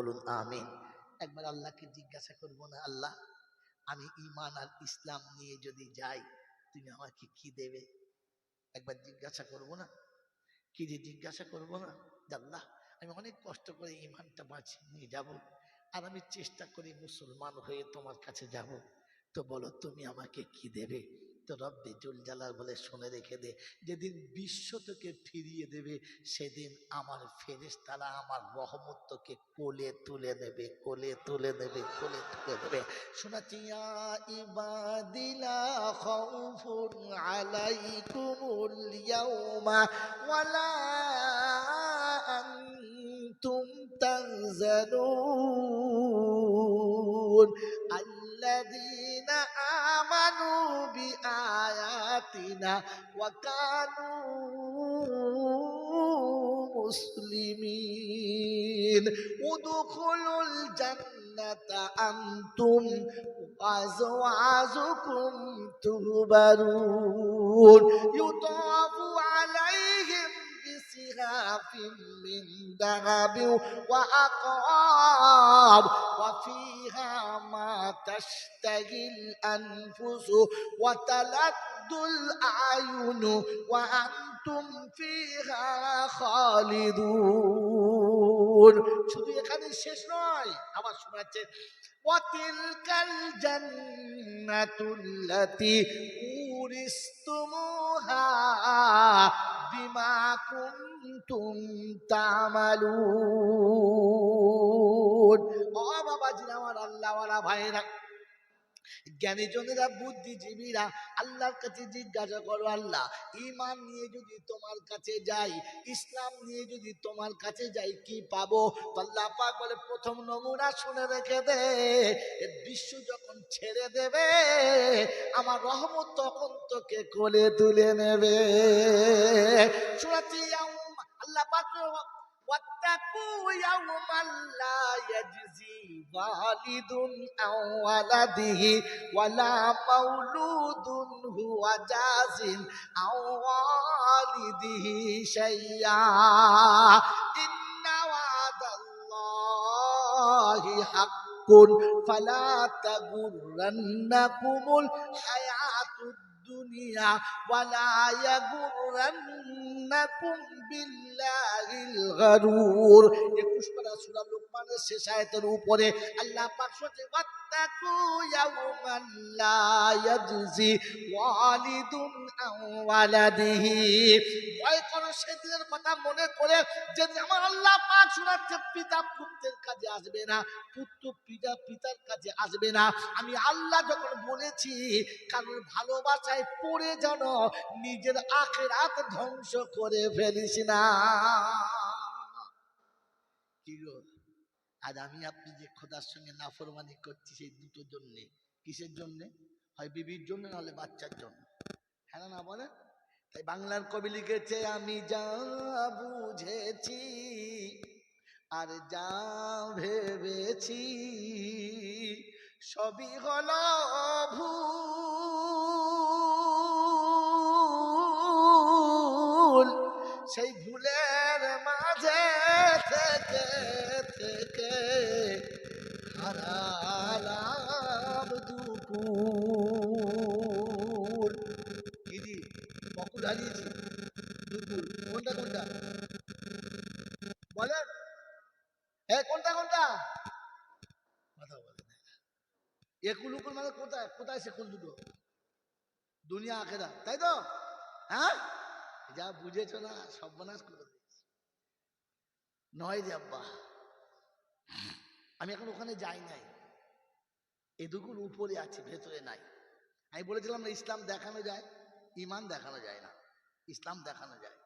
বলুন আমিন। একবার আল্লাহকে জিজ্ঞাসা করবো না, আল্লাহ আমি ঈমান আর ইসলাম নিয়ে যদি যাই তুমি আমাকে কি দেবে? একবার জিজ্ঞাসা করবো না? কি যে জিজ্ঞাসা করবো না যে আল্লাহ আমি অনেক কষ্ট করে ঈমানটা বাঁচিয়ে নিয়ে যাব, আর আমি চেষ্টা করি মুসলমান হয়ে তোমার কাছে যাব, তো বলো তুমি আমাকে কি দেবে? তো রব্বে জুল জালাল বলে শুনে রেখে দে, যেদিন বিশ্ব তোকে ফিরিয়ে দেবে সেদিন আমার ফেরেশতারা আমার রহমত তোকে কোলে তুলে নেবে, কোলে তুলে নেবে, কোলে তুলে নেবে। শোনাচ্ছি ইয়া ইবাদিলা খাউফুন আলাইকুমুল ইয়াউমা ওয়ালা আনতুম তাহজানুন الذين آمنوا بآياتنا وكانوا مسلمين ادخلوا الجنة أنتم وأزواجكم تهبرون يطاف عليهم بسحاف من ذهب وأكواب وفيها ما تشتهي الأنفس وتلذ الأعين وأنتم فيها خالدون। শুধু এখানে শেষ নয়, আবার শোনাচ্ছে وتلك الجنة التي أورثتموها بما كنتم تعملون। ও বাবাজিরা আমার আল্লাহওয়ালা ভাইরা, জ্ঞানীজনেরা বুদ্ধিজীবীরা আল্লাহর কাছে জিজ্ঞাসা করো, আল্লাহ ঈমান নিয়ে যদি তোমার কাছে যাই, ইসলাম নিয়ে যদি তোমার কাছে যাই কি পাবো? তো আল্লাহ পাক বলে প্রথম নমুনা শুনে রেখে দে, বিশ্ব যখন ছেড়ে দেবে আমার রহমত তখন তোকে কোলে তুলে নেবে। সূরাতে আল্লাহ পাক واتقوا يوما لا يجزي والد عن ولده ولا مولود هو جاز عن والده شيئا إن وعد الله حق فلا تغرنكم الحياة الدنيا ولا يغرنكم বিল্লাহিল গারুর। 21 পারা সূরা লোকমানের শেষ আয়াতের উপরে আল্লাহ পাক বলেন ওয়াত্তাকু ইয়াওমান লা ইয়াজজি ওয়ালিদুন আন ওয়ালাদিহি। ভয় করো সেদিনের কথা মনে করে যে আমার আল্লাহ পাক শোনাচ্ছে পিতা পুত্রের কাছে আসবে না, পুত্র পিতার কাছে আসবে না। আমি আল্লাহ যখন বলেছি কারণ ভালোবাসায় পড়ে যেন নিজের আখিরাত ধ্বংস করে ফেলিস না। কি গো, আজ আমি আপনি যে খোদার সঙ্গে নাফরমানি করছি সেই দুটোর জন্যে। কিসের জন্যে? হয় বিবির জন্য, নাহলে বাচ্চার জন্য। হ্যাঁ না বলে? তাই বাংলার কবি লিখেছে আমি যা বুঝেছি আর যা ভেবেছি সবই হলো ভুল, সেই ভুলের মাঝে থেকে থেকে হারালাম দুকুল। দিদি বকুল হারিয়েছি, দুকুল কোনটা কোনটা বলেন? কোনটা কোনটা কথা বলেন। একুল উকুল মানে কোথায় কোথায় সেকুল দুটো? দুনিয়া আখেরা, তাই তো? হ্যাঁ, যা বুঝেছো না সর্বনাশ করে দিয়েছি। নয় রে আব্বা, আমি এখন ওখানে যাই নাই, এদুকুল উপরে আছে, ভেতরে নাই। আমি বলেছিলাম না ইসলাম দেখানো যায়, ঈমান দেখানো যায় না, ইসলাম দেখানো যায়।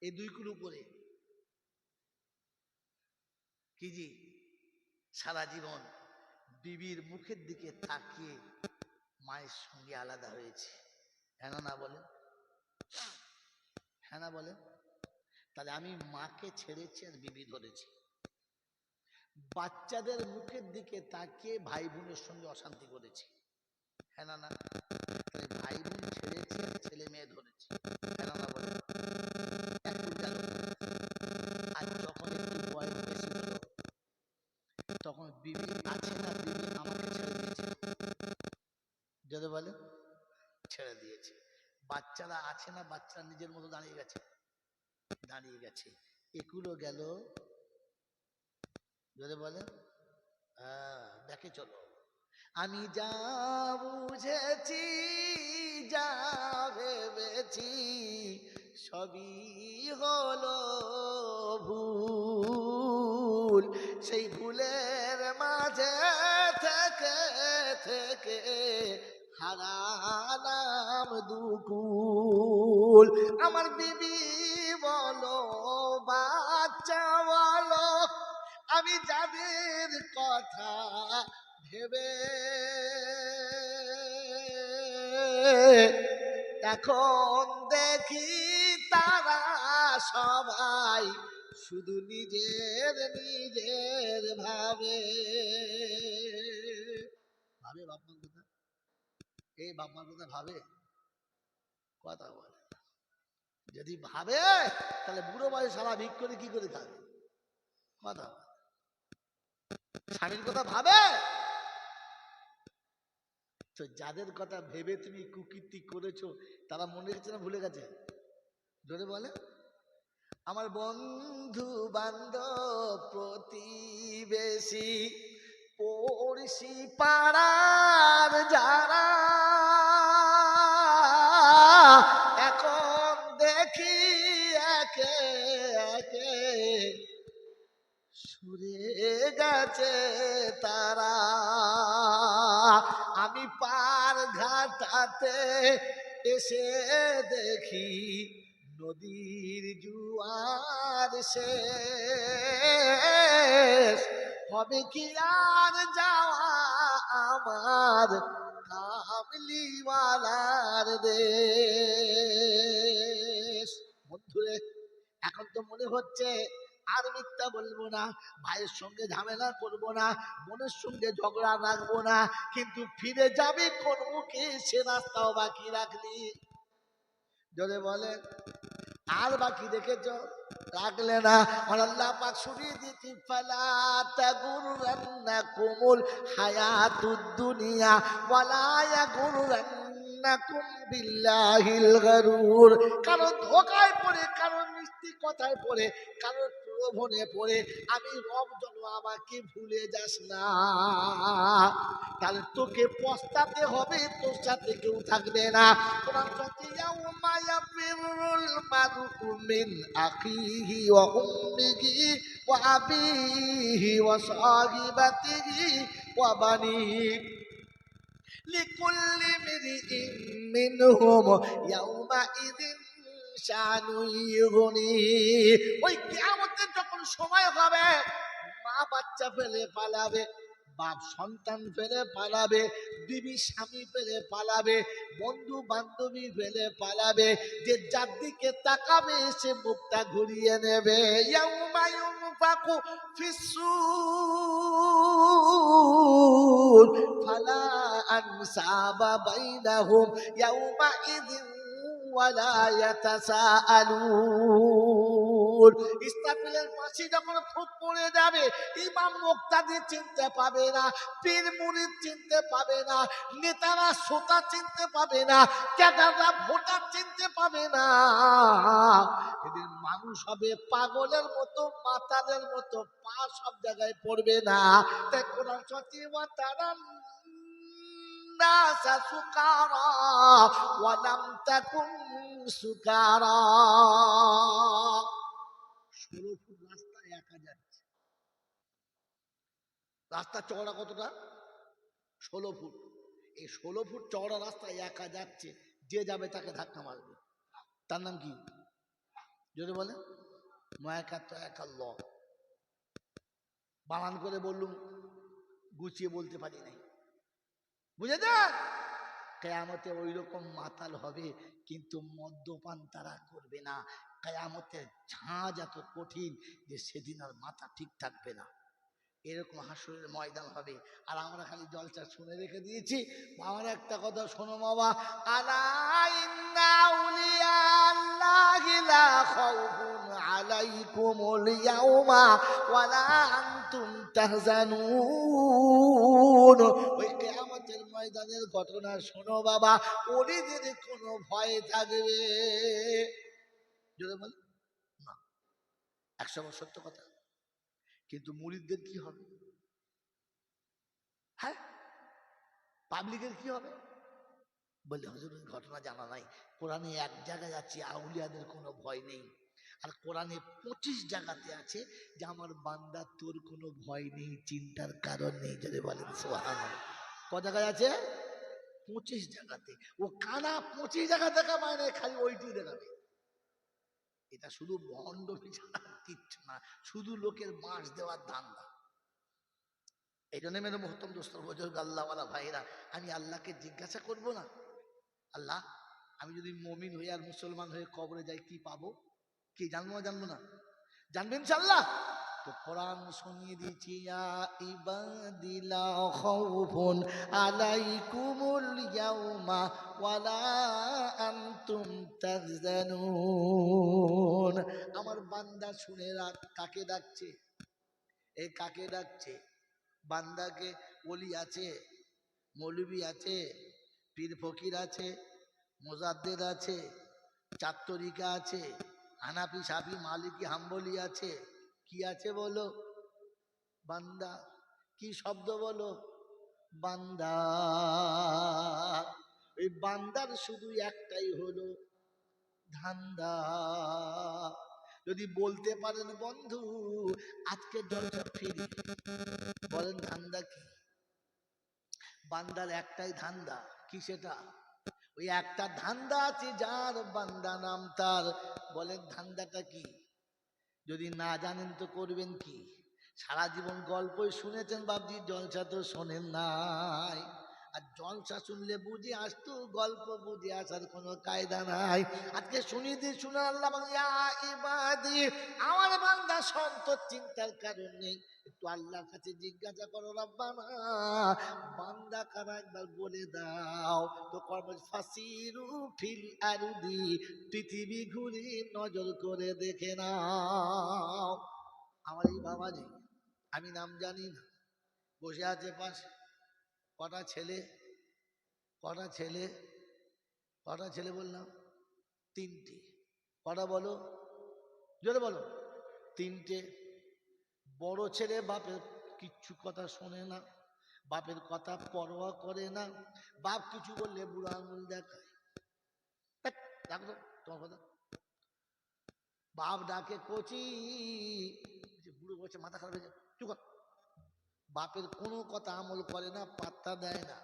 এই দুইকুল উপরে কি জি সারা জীবন বিবির মুখের দিকে তাকিয়ে মায়ের সঙ্গে আলাদা হয়েছে। হ্যাঁ না বলেন? হ্যাঁ না বলেন? তাহলে আমি মাকে ছেড়েছি আর বিবি ধরেছি। বাচ্চাদের মুখের দিকে তাকিয়ে ভাই বোনের সঙ্গে অশান্তি করেছি। হ্যাঁ না? তাহলে ভাই বোন ছেড়েছি আর ছেলে মেয়ে ধরেছি। হ্যাঁ না বলেন? আর যখন একটু বয়স বেশি হলো তখন বিবি আছে না, বিবি আমাকে ছেড়ে দিয়েছে, যদি বলে ছেড়ে দিয়েছে। বাচ্চারা আছে না, বাচ্চারা নিজের মতো দাঁড়িয়ে গেছে, দাঁড়িয়ে গেছে। এগুলো গেল, যদি বলে দেখে চলো। আমি যা বুঝেছি, যা ভেবেছি, সবই হলো ভুল। সেই ভুলের মাঝে থেকে থেকে হারালাম দুকুল। আমার বিবি বলো, বাচ্চা বলো, আমি যাদের কথা ভেবে এখন দেখি তারা সবাই শুধু নিজের নিজের ভাবে। ভাবে বাপমার কথা, এই বাপমার কথা ভাবে, কথা বলে। যদি ভাবে তাহলে বুড়ো বয়স সারা ভিক করে কি করে খাবে, কথা। স্বামীর কথা ভাবে তো, যাদের কথা ভেবে তুমি কুকীর্তি করেছো তারা মনে রেখেছে না ভুলে গেছে, ধরে বলে। আমার বন্ধু বান্ধব প্রতিবেশী পড়শি পাড়ার যারা এখন দেখি একে একে সরে গেছে তারা। আমি পার ঘাটাতে এসে দেখি নদীর জোয়ার শেষ, হবে কি আর যাওয়া আমার কামলিওয়ালার দেশ। বন্ধুরে, এখন তো মনে হচ্ছে আর মিথ্যা বলবো না, ভাইয়ের সঙ্গে ঝামেলা করবো না, বোনের সঙ্গে ঝগড়া রাখবো না, কিন্তু ফিরে যাবে কোন মুখে সে রাস্তাও বাকি রাখলি, যদি বলে আর বাকি রেখেছ, রাখলে না। আল্লাহ পাক শুনিয়ে দিতে, ফালা তাগুররান্নাকুমুল হায়াতুদ দুনিয়া ওয়ালা ইয়াগুররান্নাকুম বিল্লাহিল গারুর। কারো ধোঁকায় পড়ে, কারো মিষ্টি কথায় পড়ে, কারো প্রলোভনে পড়ে আমি রব যেন আমাকে ভুলে যাস না, তাহলে তোকে পস্তাতে হবে, তোর সাথে কেউ থাকবে না। কোরআন বলছে, ইয়াউমা ইয়াফিরুল মারউ মিন আখিহি ওয়া উম্মিহি ওয়া আবিহি ওয়া সাহিবাতিহি ওয়া বানিহি লিকুল্লি ইমরিইন মিনহুম ইয়াউমাইযিন শানুন ইউগনিহি। ওই কিয়ামতের যখন সময় হবে, মা বাচ্চা ফেলে পালাবে, বাপ সন্তান ফেলে পালাবে, বিবি স্বামী ফেলে পালাবে, বন্ধু বান্ধবী ফেলে পালাবে, যে যার দিকে তাকাবে সে মুখটা ঘুরিয়ে নেবে। ইয়াউমা ইউনফাকু ফিস-সূর ফালা আনসাবা বাইনাহুম ইয়াউমাইযিন ওয়ালা ইয়াতাসাআলুন। ইসরাফিলের পাশে যখন ফুঁক পড়ে যাবে, ইমাম মুক্তাদি চিনতে পাবে না, পীর মুরিদ চিনতে পাবে না, নেতারা শ্রোতা চিনতে পাবে না, ক্যাডাররা ভোটার চিনতে পাবে না। এদের মানুষ হবে পাগলের মতো, মাতালের মতো, পা সব জায়গায় পড়বে না। তাই কোরআন সচিবা তারা নাসা সুকারা ওয়া লাম তাকুন সুকারা। 16 ফুট রাস্তা একা যাচ্ছে, রাস্তা চওড়া কতটা? 16 ফুট। এই 16 ফুট চওড়া রাস্তা একা যাচ্ছে, যে যাবে তাকে ধাক্কা মারবে। তার নাম কি? যদি বলে মায়াকাত্তা একাল্লাহ। বানান করে বললুম, গুছিয়ে বলতে পারি নাই, বুঝে যান। কিয়ামতে ওই রকম মাতাল হবে, কিন্তু মদ্যপান তারা করবে না। কিয়ামতের ঝাঁজ এত কঠিন যে সেদিন আর মাথা ঠিক থাকবে না। এরকম হাসরের ময়দান হবে। আর আমরা খালি জলসা শুনে রেখে দিয়েছি। আমার একটা কথা শোনো বাবা, আলা ইন্না আউলিয়া আল্লাহি লা খাউফুন আলাইকুমুল ইয়াউমা ওয়ালা আনতুম তাহজানুন। ওই কিয়ামতের ময়দানের ঘটনা শোনো বাবা, ওলিদের কোনো ভয় থাকবে যদি বল না, 100 সত্য কথা। কিন্তু মুরিদদের কি হবে? হ্যাঁ, পাবলিকের কি হবে? বললে হুজুর ওই ঘটনা জানা নাই। কোরআনে এক জায়গায় আছে আউলিয়াদের কোনো ভয় নেই, আর কোরআনে 25 জায়গাতে আছে যে আমার বান্দা তোর কোনো ভয় নেই, চিন্তার কারণ নেই। যদি বলেন সুবহানাল্লাহ। ক জায়গায় আছে? 25 জায়গাতে। ও কানা 25 জায়গা দেখা মানে খালি ওইটি দেখাবে। এটা শুধু ভণ্ড ছাড়া কিচ্ছু না, শুধু লোকের বাঁশ দেওয়ার ধান্দা। এই জন্য মেরে মোহতম দোস্ত বুজুর্গ আল্লাহওয়ালা ভাইরা, আমি আল্লাহকে জিজ্ঞাসা করব না, আল্লাহ আমি যদি মুমিন হই আর মুসলমান হয়ে কবরে যাই কি পাবো? কি জানবো না? জানবেন ইনশাআল্লাহ? তো কোরআন শুনিয়ে দিয়েছি, ইয়া ইবাদি লা খাউফুন আলাইকুমুল ইয়াউমা ওয়ালা আনতুম তাহজানুন। আমার বান্দা শুনে রাখ, কাকে ডাকছে? এই কাকে ডাকছে? বান্দাকে। ওলি আছে, মৌলবি আছে, পীর ফকির আছে, মুজাদ্দেদ আছে, চার তরিকা আছে, হানাফি সাফি মালিকি হাম্বলি আছে, কি আছে বলো? বান্দা। কি শব্দ বলো? বান্দা। এই বান্দার শুধু একটাই হলো ধান্দা। যদি বলতে পারেন বন্ধু আজকে জলসা ফ্রি, বলেন ধান্দা কি? বান্দার একটাই ধান্দা। কি সেটা? ওই একটা ধান্দা আছে যার, বান্দা নাম তার। বলেন ধান্দাটা কি? যদি না জানেন তো করবেন কি? সারা জীবন গল্পই শুনেছেন বাবজি, জলসা তো শোনেন নাই। আর জলসা শুনলে বুঝে আসতো, গল্প বুঝে আসার কোনো কায়দা নাই। আজকে শুনিয়ে দিয়ে শুনে আল্লাহ বলে, ইয়া ইবাদি, আমার বান্দা সন্তোষ, চিন্তার কারণ নেই। একটু আল্লাহর কাছে জিজ্ঞাসা করো, রব্বানা বান্দা কারা একবার বলে দাও তো। কর্ম ফাসিরু ফিল আরদি, পৃথিবী ঘুরে নজর করে দেখে নাও। আমার এই বাবাজি, আমি নাম জানি না, বসে আছে পাশে। কটা ছেলে? কটা ছেলে? কটা ছেলে বললাম? 3টে। কটা বলো? জোরে বলো। 3টে। বড় ছেলে বাপের কিচ্ছু কথা শোনে না, বাপের কথা পরোয়া করে না। বাপ কিছু বললে বুড়ো আঙুল দেখায়। দেখো তো তোমার কথা। বাপ ডাকে কচি, বুড়ো বলছে মাথা খারাপ হয়ে যায়, চুপ কর। বাপের কোনো কথা আমল করে না, পাত্তা দেয় না।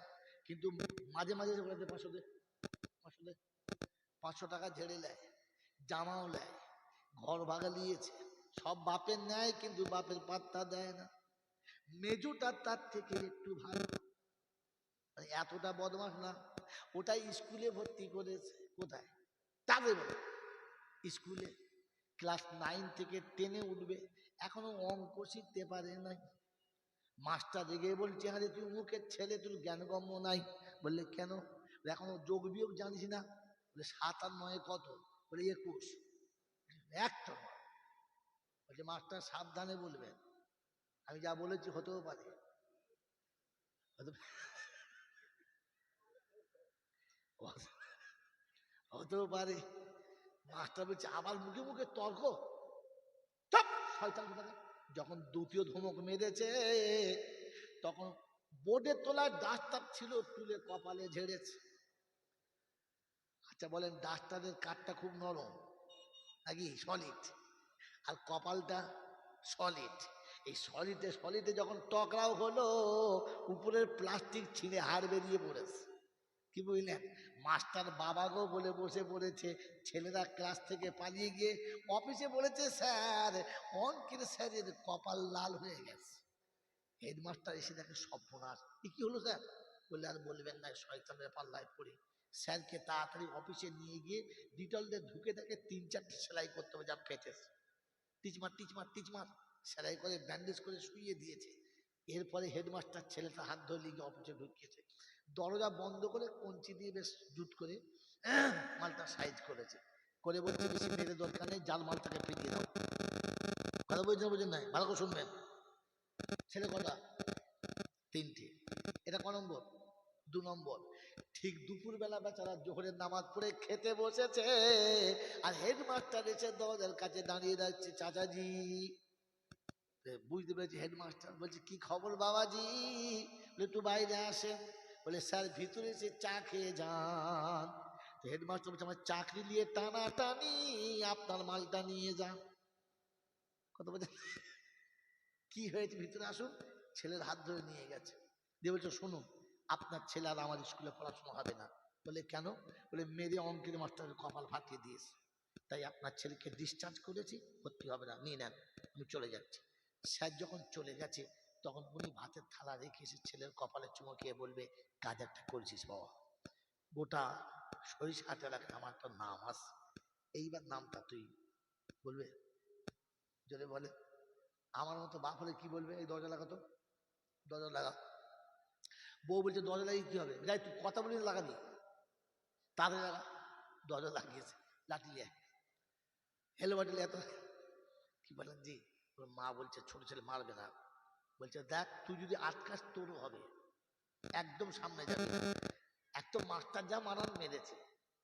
কিন্তু মাঝে মাঝে 500 দে, 500 দে, 500 টাকা ঝেড়ে নেয়, জামাও নেয়, ঘর ভাগা নিয়েছে, সব বাপের নেয়, কিন্তু বাপের পাত্তা দেয় না। মেজুটা তার থেকে একটু ভালো, এতটা বদমাস না। ওটাই স্কুলে ভর্তি করেছে। কোথায়? তাদের বলে স্কুলে। ক্লাস 9 থেকে 10-এ উঠবে, এখনো অঙ্ক শিখতে পারে নাই। মাস্টার রেগে বলছে, আরে তুই মুখের ছেলে, তোর জ্ঞানগম্য নাই। বললে কেন? এখনো যোগ বিয়োগ জানিস না? বলে 7 আর 9 কত? বলে 21। একটা বলছে মাস্টার সাবধানে বলবেন, আমি যা বলেছি হতেও পারে। হতেও পারে। মাস্টার বলছে আবার মুখে মুখে তর্ক। শয়তান কোথাকার। যখন দ্বিতীয় ধমক মেরেছে তখন বোর্ডের তলায় ডাস্টার ছিল, তুলে কপালে ঝেড়েছে। আচ্ছা বলেন, ডাস্টারের কাঠটা খুব নরম নাকি সলিড? আর কপালটা সলিড। এই সলিডে যখন টকরাও হলো, উপরের প্লাস্টিক ছিঁড়ে হাড় বেরিয়ে পড়েছে। কি বুঝলেন? মাস্টার বাবাগো বলে বসে পড়েছে। ছেলেরা ক্লাস থেকে পালিয়ে গিয়ে অফিসে বলেছে, স্যার অঙ্কের স্যারের কপাল লাল হয়ে গেছে। হেডমাস্টার এসে দেখে সর্বনাশ। কি হলো স্যার? বললে আর বলবেন না, শয়তানের পাল্লায় পড়ে। স্যারকে তাড়াতাড়ি অফিসে নিয়ে গিয়ে ডিটল দিয়ে ঢুকে দেখে 3-4টে সেলাই করতে হবে, যা ফেটেছে। টিচমার টিচমার টিচমার সেলাই করে ব্যান্ডেজ করে শুইয়ে দিয়েছে। এরপরে হেডমাস্টার ছেলেটা হাত ধরে লিখে অফিসে ঢুকিয়েছে, দরজা বন্ধ করে কঞ্চি দিয়ে বেশ জুট করে মালটা সাইজ করেছে, করে বলছে বেশি মেরে দরকার নেই, জাল মালটাকে ফিরিয়ে দাও। কথা বলছেন বুঝেন নাই, ভালো করে শুনবেন। ছেলে কটা? তিনটে। এটা ক নম্বর? 2 নম্বর। ঠিক দুপুর বেলা বেচারা জোহরের নামাজ পড়ে খেতে বসেছে, আর হেডমাস্টার এসে দরজার কাছে দাঁড়িয়ে যাচ্ছে, চাচাজি। বুঝতে পেরেছি হেডমাস্টার, বলছে কি খবর বাবাজি? বলে একটু বাইরে আসেন। বলে স্যার ভিতরে এসে চা খেয়ে যান। হেডমাস্টার বলছে আমার চাকরি নিয়ে টানাটানি, আপনার মালটা নিয়ে যান। কথা বলছে কি হয়েছে, ভিতরে আসুন। ছেলের হাত ধরে নিয়ে গেছে, দিয়ে বলছে শুনুন, আপনার ছেলে আর আমার স্কুলে পড়াশোনা হবে না। বলে কেন? বলে মেরে অঙ্কের মাস্টারের কপাল ফাটিয়ে দিয়েছে, তাই আপনার ছেলেকে ডিসচার্জ করেছি, ভর্তি হবে না, নিয়ে নেন, আমি চলে যাচ্ছি। স্যার যখন চলে গেছে তখন উনি ভাতের থালা রেখে এসে ছেলের কপালে চুমো খেয়ে বলবে কাজ একটা করেছিস বাবা, গোটা সরিষাটা রাখে আমার একটা নাম আছে, এইবার নামটা তুই বলবে। যদি বলে আমার মতো বাপ হলে কি বলবে, এই দরজা লাগাতো, দরজা লাগা। বউ বলছে দরজা লাগিয়ে কি হবে, যাই তুই কথা বলি লাগাবি, তাদের লাগা। দরজা লাগিয়েছে, লাঠি লিয়ে হেলো বাটি এত কি বলেন জি। ওর মা বলছে ছোট ছেলে মারবে না, বলছে দেখ তুই যদি আটকাস তোরও হবে, একদম সামনে যাবে। একদম মাস্টার যা মারান মেরেছে,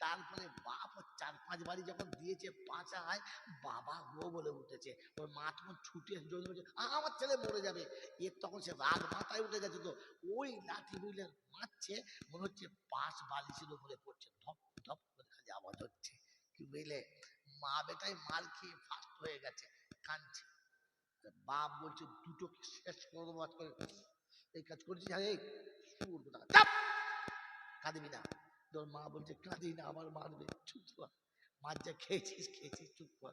তারপরে বাপ 4-5 বাড়ি যখন দিয়েছে পাঁচায়, বাবা গো বলে উঠেছে। ওর মা তখন ছুটে জোরে বলছে আমার ছেলে মরে যাবে। এর তখন সে রাগ মাথায় উঠে গেছে, তো ওই লাঠি বুঝলে মারছে, মনে হচ্ছে পাশ বালিশের উপরে পড়ছে, ধপ ধপ করে খালি আওয়াজ হচ্ছে, কি বুঝলে। মা বেটাই মার খেয়ে ফাস্ট হয়ে গেছে, কাঁদছে। বাপ বলছে দুটোকে শেষ করে দেবো আজকে, এই কাজ করছিস। আরে কাঁদবি না। তোর মা বলছে কাঁদি না, আমার মারবে, চুপ কর, মার যা খেয়েছিস খেয়েছিস, চুপ কর।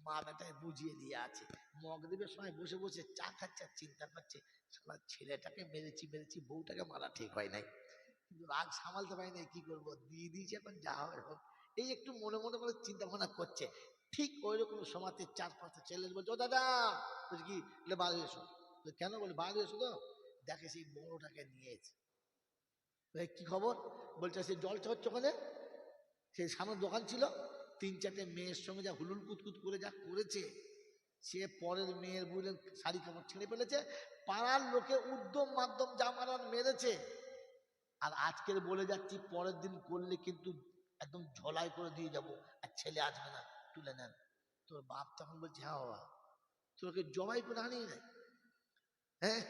মা বেটায় বুঝিয়ে দিয়ে আছে, মগদেবের সময় বসে বসে চা খাচ্ছে আর চিন্তা করছে শালা ছেলেটাকে মেরেছি মেরেছি, বউটাকে মারা ঠিক হয় নাই, কিন্তু রাগ সামালতে পারি নাই, কি করবো, দিয়ে দিয়েছি, এখন যা হবে হোক। এই একটু মনে মনে মনে চিন্তা ভাবনা করছে। ঠিক ওই রকম সময়তে 4-5টা ছেলে বলছে ও দাদা, বলছি কি, বলে বাইরে এসো। কেন? বলে বাইরে এসো তো, দেখে সেই বড়টাকে নিয়েছে। কি খবর? বলছে সে জলসা হচ্ছে ওখানে, সেই সামনে দোকান ছিল, 3-4টে মেয়ের সঙ্গে যা হুলুল কুতকুত করে যা করেছে, সে পরের মেয়ের বুঝলেন শাড়ি কাপড় ছেড়ে ফেলেছে, পাড়ার লোকে উদ্যম মাধ্যম যা মারান মেরেছে। আর আজকের বলে যাচ্ছি পরের দিন করলে কিন্তু একদম ঝলাই করে দিয়ে যাব, আর ছেলে আসবে না, তুলে নেন। তোর বাপ তখন বলছে হ্যাঁ বাবা, তোকে জবাই করে আনিয়ে নেয়, হ্যাঁ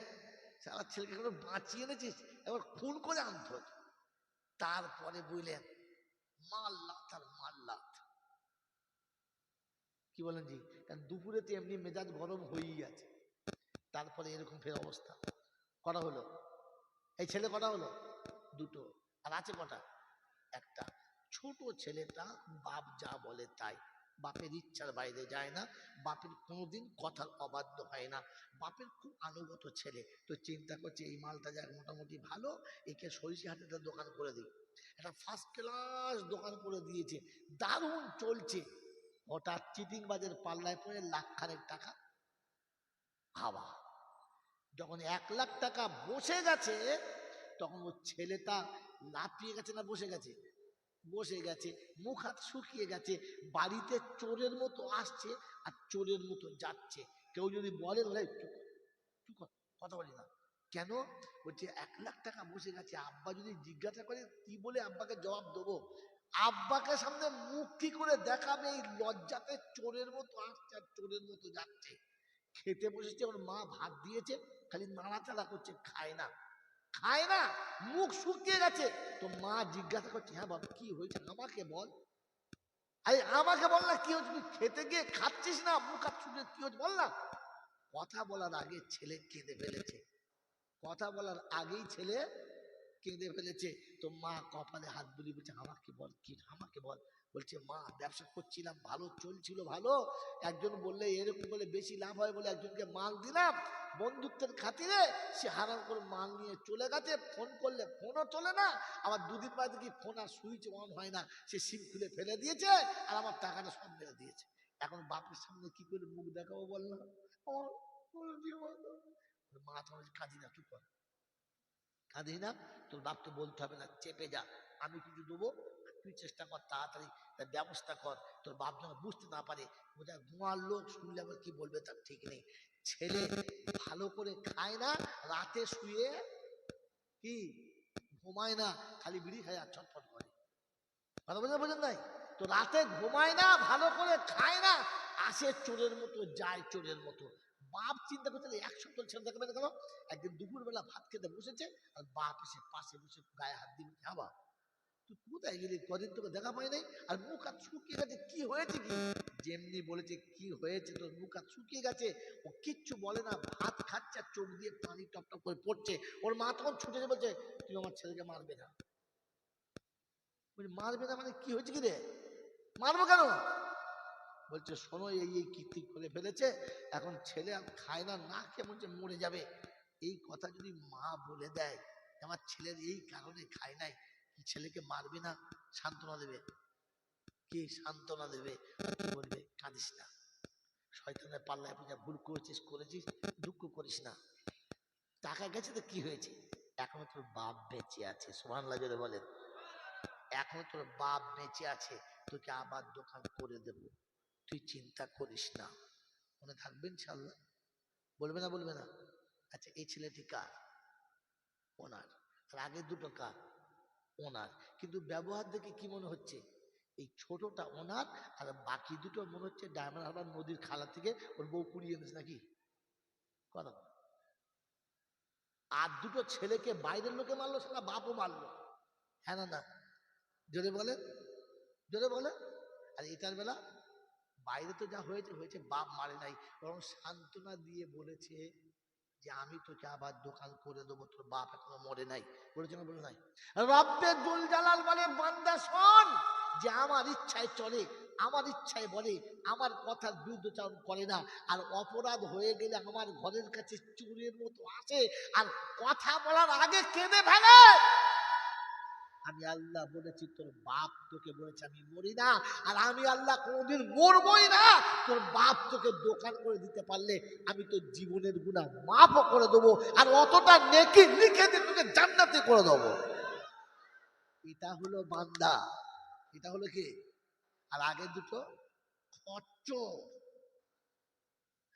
সারা ছেলেকে এখন বাঁচিয়ে এনেছিস, এবার খুন করে আনতে হতো। তারপরে বুঝলেন মাল্লাত আর মাল্লাত, কি বলেন জি, কারণ দুপুরে তো এমনি মেজাজ গরম হয়েই আছে, তারপরে এরকম ফের অবস্থা। কটা হলো? এই ছেলে কটা হলো? 2টো। আর আছে কটা? একটা। ছোট ছেলেটা বাপ যা বলে তাই, বাপের ইচ্ছার বাইরে যায় না, বাপের কোনোদিন কথার অবাধ্য হয় না, বাপের খুব আনুগত ছেলে। তো চিন্তা করছে এই মালটা যাক মোটামুটি ভালো, একে সরিষাহাটের দোকান করে দিই। একটা ফার্স্ট ক্লাস দোকান করে দিয়েছে, দারুণ চলছে। হঠাৎ চিটিংবাজের পাল্লায় পড়ে লাখখানেক টাকা হাওয়া। যখন 1 লাখ টাকা বসে গেছে, তখন ও ছেলেটা লাফিয়ে গেছে না বসে গেছে? বসে গেছে, মুখ হাত শুকিয়ে গেছে, বাড়িতে চোরের মতো আসছে আর চোরের মতো যাচ্ছে। কেউ যদি বলে চুপ কর, কথা বলি না কেন? বলছে 1 লাখ টাকা বসে গেছে, আব্বা যদি জিজ্ঞাসা করে কি বলে আব্বাকে জবাব দেবো? আব্বাকে সামনে মুখ কি করে দেখাবে, এই লজ্জাতে চোরের মতো আসছে আর চোরের মতো যাচ্ছে। খেতে বসেছে, ওর মা ভাত দিয়েছে, খালি নাড়াচাড়া করছে, খায় না, খায় না, মুখ শুকিয়ে গেছে। তো মা জিজ্ঞাসা করছে হ্যাঁ বাবা কি হয়েছে আমাকে বল, আরে আমাকে বল না কি হচ্ছে, তুই খেতে গিয়ে খাচ্ছিস না, মুখ হাত শুকিয়ে কি হচ্ছে বল না। কথা বলার আগে ছেলে কেঁদে ফেলেছে, কথা বলার আগেই ছেলে কেঁদে ফেলেছে। তো মা কপালে হাত বুলিয়ে বলছে আমাকে বল কি, আমাকে বল। বলছে মা ব্যবসা করছিলাম ভালো চলছিল, ভালো, একজন বললে এরকম বলে বেশি লাভ হয় বলে একজনকে মাল দিলাম, বন্ধুত্বের খাতিরে সে হারাম করে মাল নিয়ে চলে গেছে, ফোন করলে ফোনও চলে না, আবার 2 দিন বাদে কি ফোন আর সুইচ অন হয় না, সে সিম খুলে ফেলে দিয়েছে আর আমার টাকাটা সব মেরে দিয়েছে। এখন বাপের সামনে কি করে মুখ দেখাবো বল না, আমার মা তোমার কাঁদি না, চুপ কর, কাঁদি না, তোর বাপকে বলতে হবে না, চেপে যা, আমি কিছু দেবো, তুই চেষ্টা কর তাড়াতাড়ি তার ব্যবস্থা কর, তোর বাপ যেন বুঝতে না পারে। বোঝা ঘুমার লোক শুনলে আবার কি বলবে তার ঠিক নেই। ছেলে ভালো করে খায় না, রাতে শুয়ে কি ঘুমায় না, খালি বিড়ি খায় আর ছটফট করে, কথা বোঝেন বোঝেন নাই? তো রাতে ঘুমায় না, ভালো করে খায় না, আসে চোরের মতো যায় চোরের মতো। বাপ চিন্তা করছে একশো তোর ছেলে দেখবে না কেন? একদিন দুপুর বেলা ভাত খেতে বসেছে, আর বাপ এসে পাশে বসে গায়ে হাত দিয়ে, হ্যাঁ বাপ তুই কোথায় গেলি, কদিন তোকে দেখা পাই নাই, আর মুখ হাত শুকিয়ে গেছে, কি হয়েছে কি? যেমনি বলেছে কি হয়েছে তোর মুখ হাত শুকিয়ে গেছে, ও কিচ্ছু বলে না, ভাত খাচ্ছে আর চোখ দিয়ে পানি টপ টপ করে পড়ছে। ওর মা তখন ছুটে বলছে তুই আমার ছেলেকে মারবে না। মারবে না মানে কি হয়েছে কি রে, মারবো কেন? বলছে শোনো এই এই কীর্তি করে ফেলেছে, এখন ছেলে আর খায় না, না খেয়ে বলছে মরে যাবে। এই কথা যদি মা বলে দেয় আমার ছেলের এই কারণে খায় নাই, কি ছেলেকে মারবে না, সান্ত্বনা দেবে? কি সান্ত্বনা দেবে? বলবে কাঁদিস না, শয়তানের পাল্লায় পূজা ভুল করেছিস করেছিস, দুঃখ করিস না, টাকা গেছে তো কি হয়েছে, এখনো তোর বাপ বেঁচে আছে, সুবহানাল্লাহ জোরে বলেন। এখনো তোর বাপ বেঁচে আছে, তোকে আবার দোকান করে দেব, তুই চিন্তা করিস না, মনে থাকবে ইনশাআল্লাহ? বলবে না বলবে না? আচ্ছা এই ছেলেটি কার? ওনার। আর আগের দুটো কার? ওনার। কিন্তু ব্যবহার দেখে কি মনে হচ্ছে এই ছোটটা ওনার, আর বাকি দুটো মনে হচ্ছে ডায়মন্ড হারবার নদীর খালা থেকে ওর বউ কুড়িয়ে এনেছে নাকি? কথা, আর দুটো ছেলেকে বাইরের লোকে মারলো, সেটা বাপও মারলো, হ্যাঁ না না? জোরে বলে, জোরে বলে। আর এটার বেলা বাইরে তো যা হয়েছে হয়েছে, বাপ মারে নাই, বরং সান্ত্বনা দিয়ে বলেছে যে আমি তোকে আবার দোকান করে দেবো, তোর বাপ এখনো মরে নাই, বলেছে না বলে নাই? রব্বে জুল জালাল বলে বান্দা শোন, যে আমার ইচ্ছায় চলে, আমার ইচ্ছায় বলে, আমার কথার বিরুদ্ধাচরণ করে না, আর অপরাধ হয়ে গেলে আমার ঘরের কাছে চোরের মতো আসে, আর কথা বলার আগে কেঁদে ফেলে। আমি আল্লাহ বলেছি তোর বাপ তোকে বলেছে আমি মরি না, আর আমি আল্লাহ কোনোদিন মরবই না। তোর বাপ তোকে দোকান করে দিতে পারলে আমি তোর জীবনের গুনাহ মাফও করে দেবো, আর অতটা নেকি লিখে দিয়ে তোকে জান্নাতে করে দেবো। এটা হলো বান্দা, এটা হলো কি? আর আগে দুটো খচ্চ,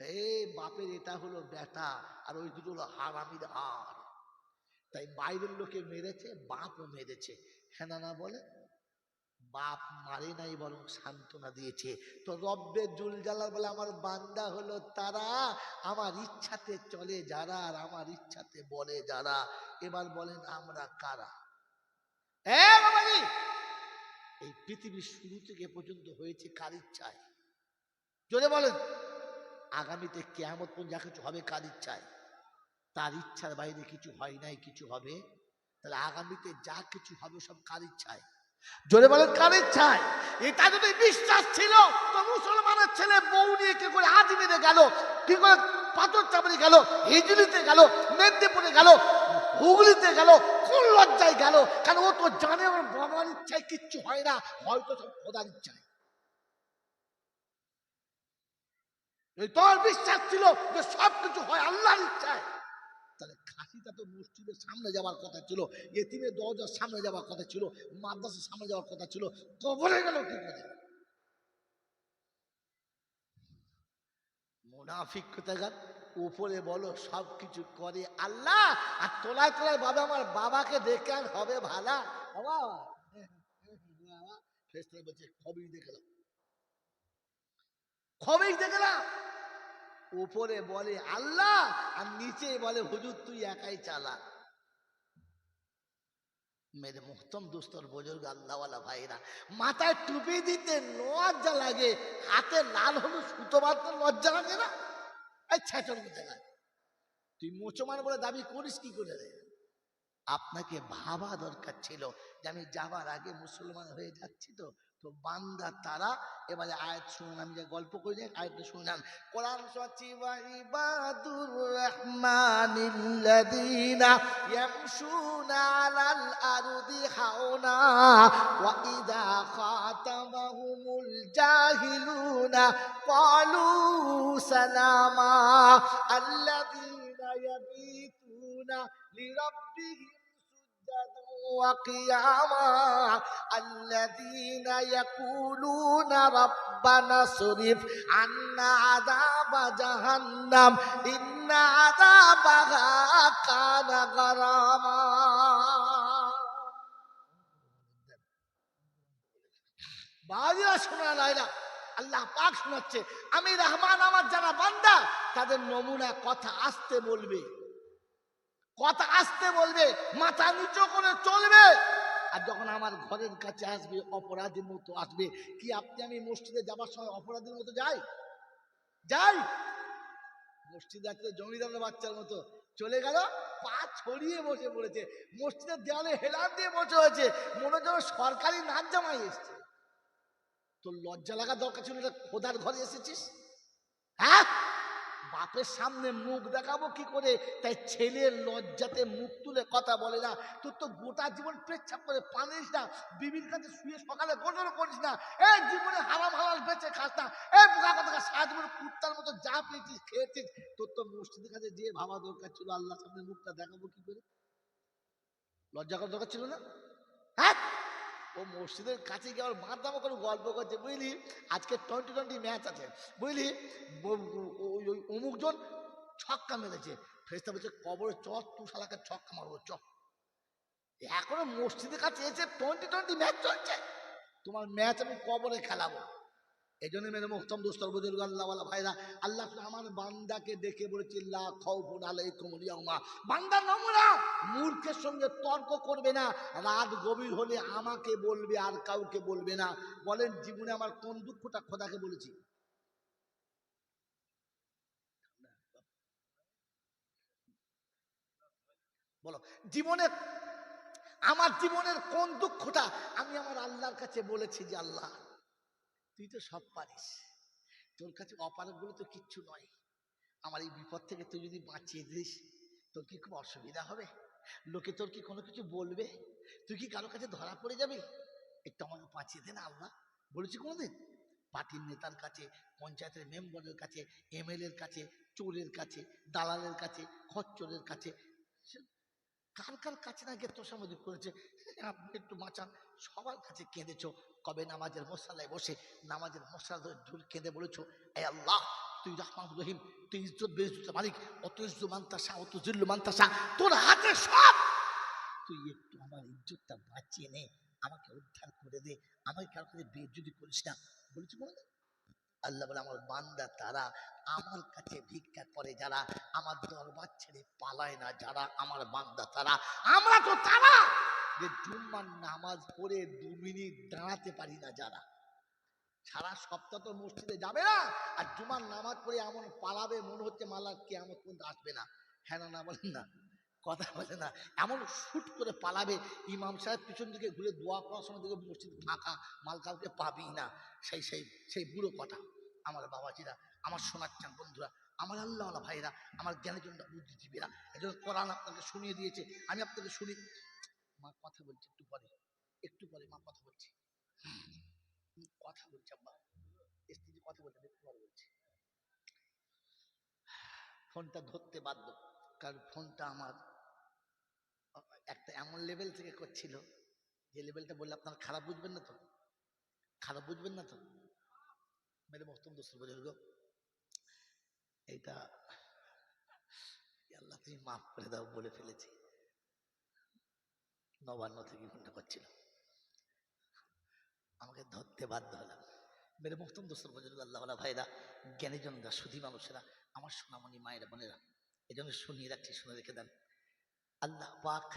হে বাপের এটা হলো বেটা, আর ওই দুটো হলো হারামির হার। তাই বাইরের লোকে মেরেছে, বাপও মেরেছে, হ্যাঁ না বলে? বাপ মারে নাই, বরং সান্ত্বনা দিয়েছে। তো রব্বে জুল জালাল বলে আমার বান্দা হলো তারা, আমার ইচ্ছাতে চলে যারা, আর আমার ইচ্ছাতে বলে যারা। এবার বলেন আমরা কারা? বাবাজি, এই পৃথিবীর শুরু থেকে পর্যন্ত হয়েছে কার ইচ্ছায়? জোরে বলেন। আগামীতে কিয়ামত পর্যন্ত যা কিছু হবে কার ইচ্ছায়? তার ইচ্ছার বাইরে কিছু হয় নাই, কিছু হবে। তাহলে আগামীতে যা কিছু হবে সব কার ইচ্ছায়? জোরে বলেন কার ইচ্ছায়? এটা যদি বিশ্বাস ছিল তো মুসলমানের ছেলে বউ নিয়ে কি করে আজমিরে গেল, কি করে পাথর চাপড়ি গেল, হিজলিতে গেল, মেদিনীপুরে গেল, হুগলিতে গেল, কোন লজ্জায় গেল? কারণ ও তো জানে ওর বাবার ইচ্ছায় কিচ্ছু হয় না, হয়তো সব খোদার ইচ্ছায়। তোর বিশ্বাস ছিল যে সব কিছু হয় আল্লাহর ইচ্ছায়, তাহলে খাসিটা তো মসজিদের সামনে যাওয়ার কথা ছিল, এতিমের দরজার সামনে যাওয়ার কথা ছিল, মাদ্রাসার সামনে যাওয়ার কথা ছিল, কবরে গেল কি করে? মুনাফিক কোথাকার। উপরে বলো সব কিছু করে আল্লাহ, আর তোলায় তোলায় বাবা আমার বাবাকে দেখে আর হবে ভালা বাবা, বলছে খবর দেখলাম, খবর দেখলাম। উপরে বলে আল্লাহ, আর নিচে বলে হুজুর তুই একাই চালা। মেরে মুহতম দোস্তর বুজুর্গ আল্লাহওয়ালা ভাইরা, মাথায় টুপি দিতে লজ্জা লাগে, হাতে লাল হলুদ সুতো বাঁধতে লজ্জা লাগে না? এই ছেচর জায়গায় তুই মুসলমান বলে দাবি করিস কি করে রে? আপনাকে ভাবা দরকার ছিল যে আমি যাবার আগে মুসলমান হয়ে যাচ্ছি। তো তো বান্দা তারা। এবারে আয়াত শুনুন, আমি যে গল্প করি না আয়াতটা শুনলাম। কোরআন সচ্চি ওয়া ইবাদুর রহমানিল্লাযীনা ইয়ামশুনা আলাল আরদি হাওনা ওয়া ইযা খাতাবাহুমুল জাহিলুনা ক্বালু সালামা আল্লাযীনা ইয়াবিতুনা লিরাব্বিহিম সুজদান ওয়া কিয়ামা আল্লাযীনা ইয়াকুলুনা রাব্বানা সরিফ আন্না আযাবা জাহান্নাম ইন্না আযাবাহা কানা গারামা। বাজিরা শোনা লাইলা, আল্লাহ পাক শোনাচ্ছে, আমি রহমান, আমার যারা বান্দা তাদের নমুনা কথা আসতে বলবে, কথা আসতে বলবে, মাথা নিচু করে চলবে। আর যখন আমার ঘরের কাছে আসবে অপরাধীর মতো আসবে। কি আপনি আমি মসজিদে যাবার সময় অপরাধীর মতো যাই? যাই? মসজিদে আসলে জমিদারের বাচ্চার মতো চলে গেল, পা ছড়িয়ে বসে পড়েছে, মসজিদের দেওয়ালে হেলান দিয়ে বসে হয়েছে, মনে যেন সরকারি নাচ জামাই এসছে। তোর লজ্জা লাগা দরকার ছিল, খোদার ঘরে এসেছিস। হ্যাঁ, বাপের সামনে মুখ দেখাবো কি করে, তাই ছেলের লজ্জাতে মুখ তুলে কথা বলে না। তোর তো গোটা জীবন পেচ্ছাপ করে পানিস না, বিবির কাছে শুয়ে সকালে গোসল করিস না, এই জীবনে হারাম হালাল বেঁচে খাস না, এই বোকা কথা সারা জীবন কুত্তার মতো যা পেয়েছিস খেয়েছিস। তোর তো মসজিদের কাছে যে ভাবা দরকার ছিল, আল্লাহর সামনে মুখটা দেখাবো কি করে, লজ্জা করার দরকার ছিল না? হ্যাঁ, ও মসজিদের কাছে গিয়ে আমার মারদামা করে গল্প করছে, বুঝলি আজকে 20-20 ম্যাচ আছে, বুঝলি অমুকজন ছক্কা মেরেছে, ফেরেশতা বলছে কবরে চ, তুই শালাকে ছক্কা মারবো চ। এখনো মসজিদের কাছে এসে 20-20 ম্যাচ চলছে, তোমার ম্যাচ আমি কবরে খেলাবো। এই জন্য মেরে মুহতরম দোস্ত বুজুর্গ আল্লাহওয়ালা ভাইরা, আল্লাহ আমার বান্দাকে দেখে বলেছে লা খাউফুন আলাইকুমুল ইয়াউমা। বান্দার নমুনা, মূর্খের সঙ্গে তর্ক করবে না, রাত গভীর হলে আমাকে বলবে আর কাউকে বলবে না। বলেন জীবনে আমার কোন দুঃখটা খোদাকে বলেছি? বলো, জীবনে আমার জীবনের কোন দুঃখটা আমি আমার আল্লাহর কাছে বলেছি যে আল্লাহ তুই তো সব পারিস, তোর কাছে অপারক বলে তো কিচ্ছু নয়, আমার এই বিপদ থেকে তুই যদি বাঁচিয়ে দিস তোর কি খুব অসুবিধা হবে? লোকে তোর কি কোনো কিছু বলবে? তুই কি কারো কাছে ধরা পড়ে যাবি? একটু আমাকে বাঁচিয়ে দে না আল্লাহ। বলেছি কোনোদিন? পার্টির নেতার কাছে, পঞ্চায়েতের মেম্বারের কাছে, এমএলএ এর কাছে, চোরের কাছে, দালালের কাছে, খচ্চরের কাছে, কার কার কাছে না গিয়ে তোর সামনে করেছে, আপনি একটু বাঁচান। সবার কাছে কেঁদেছো, কবে নামাজের মশালায় বসে নামাজের মশলা ধরে কেঁদে বলেছো এ আল্লাহ তুই রহমান রহিম, তুই ইজ্জত বেইজ্জতের মালিক, অত ইজ্জু মান্তাসা অত জিল্লু মান্তাসা, তোর হাতে সব, তুই একটু আমার ইজ্জতটা বাঁচিয়ে নে, আমাকে উদ্ধার করে দে, আমাকে কারো কাছে বেইজ্জতি করিস না। বলেছি বলে আল্লাহ বলে আমার বান্দা তারা, আমার কাছে ভিক্ষা করে যারা, আমার দরবার ছেড়ে পালায় না যারা, আমার বান্দা তারা। আমরা তো তারা যে জুম্মার নামাজ পড়ে 2 মিনিট দাঁড়াতে পারি না যারা, সারা সপ্তাহ তো মসজিদে যাবে না, আর জুমার নামাজ পড়ে এমন পালাবে মনে হচ্ছে মালার কিয়ামত পর্যন্ত আসবে না। হ্যাঁ না, না বলেন না, কথা বলে না, এমন শুট করে পালাবে, ইমাম সাহেব পিছন দিকে ঘুরে দোয়া করার সময় দেখে মসজিদ ফাঁকা, মাল কাউকে পাবি না। সেই সেই সেই বুড়ো কথা। আমার বাবাজিরা, আমার শোনার চান বন্ধুরা, আমার আল্লাহওয়ালা ভাইরা, আমার জ্ঞানীজনরা, বুদ্ধিজীবীরা, এজন্য কোরআন আপনাকে শুনিয়ে দিয়েছে, আমি আপনাকে শুনি। মা কথা বলছি, একটু পরে, একটু পরে মা কথা বলছি, কথা বলছি আব্বা, স্ত্রী কথা বলতে একটু পরে বলছি। ফোনটা ধরতে বাধ্য, কারণ ফোনটা আমার একটা এমন লেভেল থেকে করছিল, যে লেভেলটা বললে আপনারা খারাপ বুঝবেন না তো, খারাপ বুঝবেন না তো। মেরে মোহতরম দোস্ত বুজুর্গ, এটা আল্লাহ তুমি মাফ করে দাও, বলে ফেলেছি। নবান্ন থেকে ফোনটা করছিল, আমাকে ধরতে বাধ্য হলাম। মেরে মোহতরম দোস্ত বুজুর্গ আল্লাহওয়ালা ভাইরা, জ্ঞানীজনরা, সুধী মানুষেরা, আমার সোনামণি মায়েরা বোনেরা, এই জন্য শুনিয়ে রাখছি, শুনে রেখে দেন। আল্লাহ পাক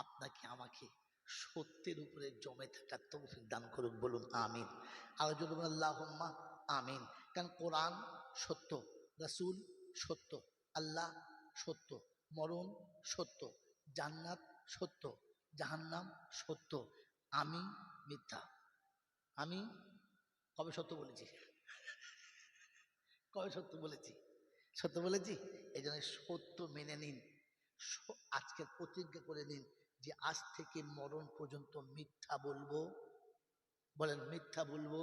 আপনাকে আমাকে সত্যের উপরে জমে থাকার তৌফিক দান করুন, বলুন আমিন। আর যদি বলুন আল্লাহুম্মা আমিন। কারণ কোরআন সত্য, রাসূল সত্য, আল্লাহ সত্য, মরণ সত্য, জান্নাত সত্য, জাহান্নাম সত্য, আমি মিথ্যা। আমি কবে সত্য বলেছি? কবে সত্য বলেছি? সত্য বলেছি। এই জন্য সত্য মেনে নিন, আজকে প্রতিজ্ঞা করে নিন যে আজ থেকে মরণ পর্যন্ত মিথ্যা বলবো। বলেন মিথ্যা বলবো।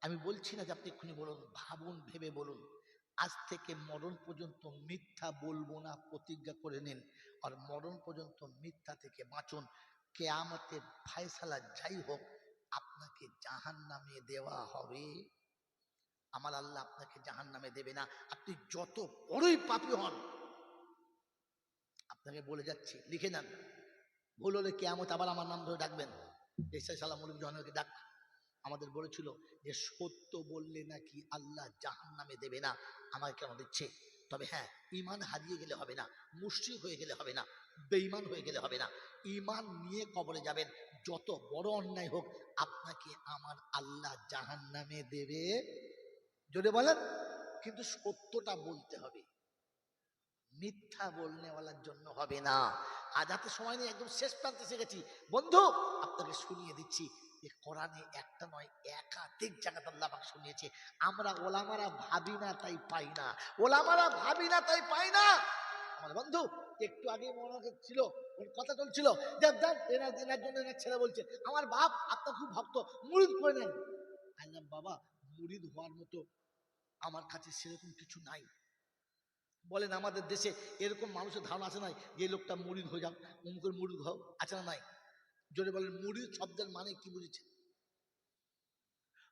আমি বলছি না যে আপনি এক্ষুনি বলুন, ভাবুন, ভেবে বলুন। আজ থেকে মরণ পর্যন্ত মিথ্যা বলবো না প্রতিজ্ঞা করে নিন, আর মরণ পর্যন্ত মিথ্যা থেকে বাঁচুন। কিয়ামতের ফায়সালা যাই হোক, আপনাকে জাহান্নামে দেওয়া হবে। আমার আল্লাহ আপনাকে জাহান্নামে দেবে না, আপনি যত বড়ই পাপী হন। আপনাকে বলে যাচ্ছি, লিখে নেন, ভুল হলে কিয়ামত আবার আমার নাম ধরে ডাকবেন, এসআই সালাম জনকে ডাক। আমাদের বলেছিল যে সত্য বললে নাকি আল্লাহ জাহান্নামে দেবে না, আমাকে কেন দিচ্ছে? তবে হ্যাঁ, ঈমান হারিয়ে গেলে হবে না, মুশরিক হয়ে গেলে হবে না, বেঈমান হয়ে গেলে হবে না। ঈমান নিয়ে কবরে যাবেন, যত বড় অন্যায় হোক আপনাকে আমার আল্লাহ জাহান্নামে দেবে। জোরে বলেন। কিন্তু সত্যটা বলতে হবে, মিথ্যা বলনেওয়ালার জন্য হবে না। আজ হাতে সময় নেই, একদম শেষ প্রান্তে এসে গেছি। বন্ধু, আপনাকে শুনিয়ে দিচ্ছি যে কোরআনে একটা নয় একাধিক জায়গাতে আল্লাহ পাক শুনিয়েছে। আমরা ওলামারা ভাবি না তাই পাই না, ওলামারা ভাবি না তাই পাই না। আমার বন্ধু একটু আগে মনে ছিল, ওর কথা চলছিল, এনার জন্য এনার ছেলে বলছে আমার বাপ আপনার খুব ভক্ত, মুরিদ করে নেন। আল্লাহ বাবা, মুরিদ হওয়ার মতো আমার কাছে সেরকম কিছু নাই। বলেন আমাদের দেশে এরকম মানুষের ধারণা আছে নাই যে লোকটা মুরিদ হয়ে যাও, অমুকের মুরিদ হও, আছে না নাই? জোরে বলেন, মুরিদ শব্দের মানে কি বুঝেছেন?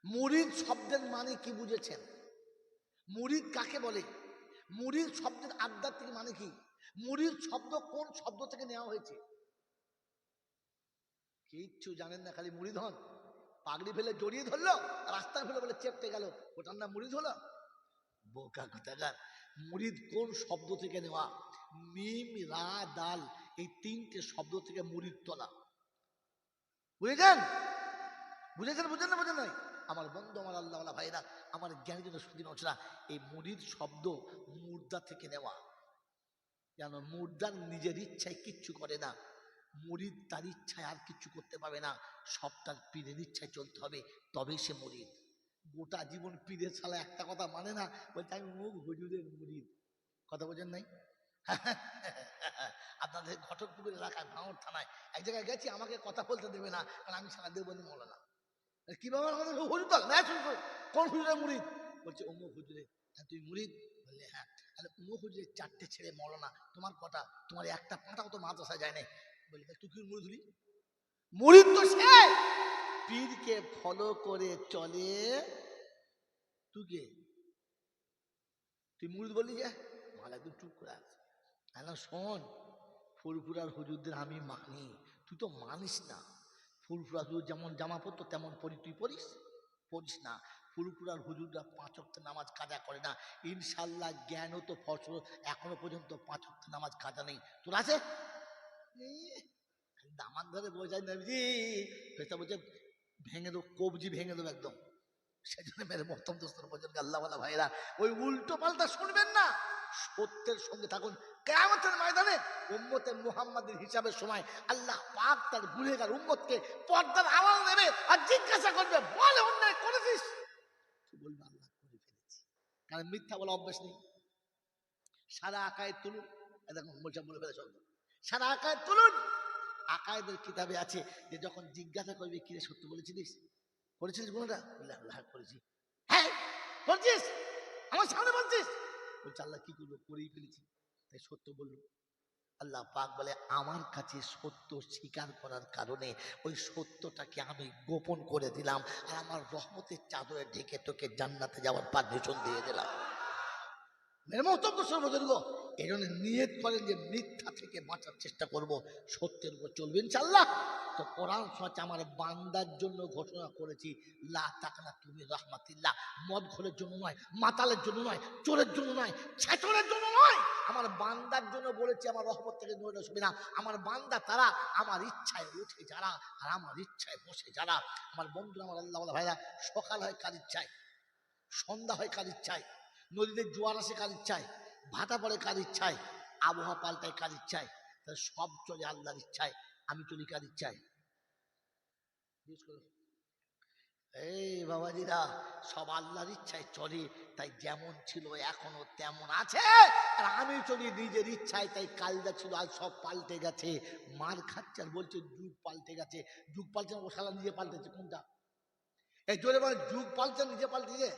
মুরিদ শব্দের মানে কি বুঝেছেন? মুরিদ কাকে বলে? মুরিদ শব্দের আধ্যাত্মিক মানে কি? মুরিদ শব্দ কোন শব্দ থেকে নেওয়া হয়েছে? কিচ্ছু জানেন না, খালি মুরিদ হন। পাগড়ি ফেলে জড়িয়ে ধরলো, রাস্তায় ফেলে বলে চেপতে গেল, ওটার নাম মুরিদ হলো? বোকা কোথাকার। মুরিদ কোন শব্দ থেকে নেওয়া? মিম রা দাল, এই তিনটে শব্দ থেকে মুরিদ তোলা। বুঝেছেন? বুঝেছেন? বুঝেন না বুঝেন নাই? আমার বন্ধু, আমার আল্লাহওয়ালা ভাইরা, আমার জ্ঞানী জন সুদী নচরা, এই মুরিদ শব্দ মুর্দা থেকে নেওয়া। যেন মুর্দার নিজের ইচ্ছায় কিচ্ছু করে না, মুরিদ তার ইচ্ছায় আর কিচ্ছু করতে পারবে না, সব তার পীরের ইচ্ছায় চলতে হবে, তবেই সে মুরিদ। গোটা জীবন পীরের ছাড়া একটা কথা মানে না, বলতে আমি মুখ হুজুরের মুরিদ। কথা বোঝেন নাই? আপনাদের ঘটকপুকুর এলাকায় ভাঙড় থানায় এক জায়গায় গেছি, আমাকে কথা বলতে দেবে না, কারণ আমি সারা দেববন্ধু মৌলানা। কিভাবে হুজুর তো না, কোন হুজুরের মুরিদ? বলছে অমুক হুজুরে। তুই মুরিদ? বললে হ্যাঁ। তাহলে অমুক হুজুরের 4টে ছেলে মৌলানা, তোমার কটা? তোমার একটা পাটাও তো মাদ্রাসায় যায় নাই। বলি তুই কি মুরিদ হলি? মুরিদ তো সে পীরকে ফলো করে চলে। তুই কে? তুই মুরিদ বললি যে? মালা তুই চুপ করে আছে। শোন, ফুরফুরার হুজুরদের আমি মানি, তুই তো মানিস না। ফুরফুরা হুজুর যেমন জামা পরতো তেমন পরি, তুই পরিস? পড়িস না। ফুরফুরার হুজুররা 5 ওয়াক্ত নামাজ কাজা করে না। ইনশাল্লাহ জ্ঞানও তো ফসল, এখনো পর্যন্ত 5 ওয়াক্ত নামাজ কাজা নেই। তোর আছে? দামান ধরে বোঝাই নবজি, পেশা বলছে ভেঙে দেবো, কবজি ভেঙে দেবো একদম। সেই জন্য মেরে মহতম দোস্তর পর্যন্ত আল্লাহওয়ালা ভাইরা, ওই উল্টো পাল্টা শুনবেন না, সত্যের সঙ্গে থাকুন। কিয়ামতের ময়দানে উম্মতে মুহাম্মাদের হিসাবের সময় আল্লাহ পাক তার গুনাহগার উম্মতকে পর্দার আড়াল নেবে আর জিজ্ঞাসা করবে, বলে অন্যায় করেছিস? তুই বলবি আল্লাহ করে ফেলেছি, কারণ মিথ্যা বলা অভ্যাস নেই। সারা আকায়েদ তুলুন, দেখুন বলছে বলে ফেলে শব্দ, সারা আকায়েদ তুলুন। আকায়েদের কিতাবে আছে যে যখন জিজ্ঞাসা করবে কিরে সত্য বলেছিলিস, করেছিস গুনাহটা? বললে আল্লাহ করেছি। হ্যাঁ করছিস, আমার সামনে বলছিস? বলছে আল্লাহ কি করবো, করেই ফেলেছি, তাই সত্য বললো। আল্লাহ পাক বলে আমার কাছে সত্য স্বীকার করার কারণে ওই সত্যটাকে আমি গোপন করে দিলাম, আর আমার রহমতের চাদরে ঢেকে তোকে জান্নাতে যাওয়ার পারমিশন দিয়ে দিলাম। এই জন্য নিয়ত করেন যে মিথ্যা থেকে বাঁচার চেষ্টা করব, সত্যের উপর চলবে ইনশাআল্লাহ। তো কোরআন সচ আমার বান্দার জন্য ঘোষণা করেছি, লা তাকনা তুমি রাহমাতিল্লাহ। মদ ঘোরের জন্য নয়, মাতালের জন্য নয়, চোরের জন্য নয়, ছেচরের জন্য নয়, আমার বান্দার জন্য বলেছি, আমার রহমত থেকে নড়ে আসবে না। আমার বান্দা তারা আমার ইচ্ছায় উঠে যারা, আর আমার ইচ্ছায় বসে যারা। আমার বন্ধু, আমার আল্লাহ ভাইরা, সকাল হয় কার ইচ্ছায়, সন্ধ্যা হয় কার ইচ্ছায়, নদীতে জোয়ার আসে কার ইচ্ছায়, ভাটা পড়ে কার ইচ্ছায়, আবহাওয়া পাল্টায় কার ইচ্ছায়, সব চলে আল্লাহর ইচ্ছায়। আমি চলি কার ইচ্ছায়? এই বাবাজিরা, সব আল্লাহর ইচ্ছায় চলে, তাই যেমন ছিল এখনো তেমন আছে। আর আমি চলি নিজের ইচ্ছায়, তাই কাল যা ছিল আজ সব পাল্টে গেছে। মার খাচ্ছে আর বলছে যুগ পাল্টে গেছে। যুগ পাল্টে ও শালা নিজে পাল্টেছে কোনটা? এই জোরে বলে যুগ পাল্টে নিজে পাল্টেছে।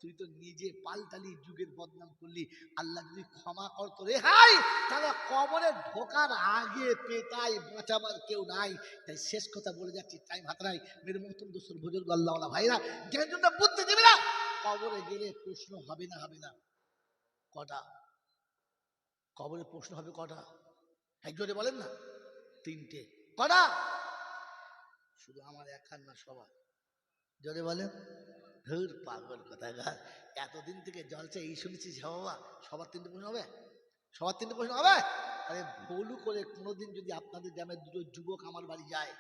তুই তো নিজে পাল্টালি, যুগের বদনাম করলি। আল্লাহ যদি ক্ষমা করতো রে হাই, তাহলে কবরে ঢোকার আগে পেটাই বাঁচাবার কেউ নাই। তাই শেষ কথা বলে যাচ্ছি, টাইম হাতে নাই। মেরে মতন দোষর বুজুর্গ আল্লাহওয়ালা ভাইরা, জ্ঞানের জন্য বুদ্ধি দিবি না। কবরে গেলে প্রশ্ন হবে না? হবে না? কটা? কবরে প্রশ্ন হবে কটা? একজনে বলেন না? 3টে। কটা? শুধু আমার একার না, সবার। জোরে বলেন। ধুর পাগল কোথাকার, এতদিন থেকে জলসা এই শুনেছিস বাবা, সবার 3টে প্রশ্ন হবে? সবার 3টে প্রশ্ন হবে? আরে ভুল করে কোনোদিন যদি আপনাদের গ্রামের দুটো যুবক আমার বাড়ি যায়,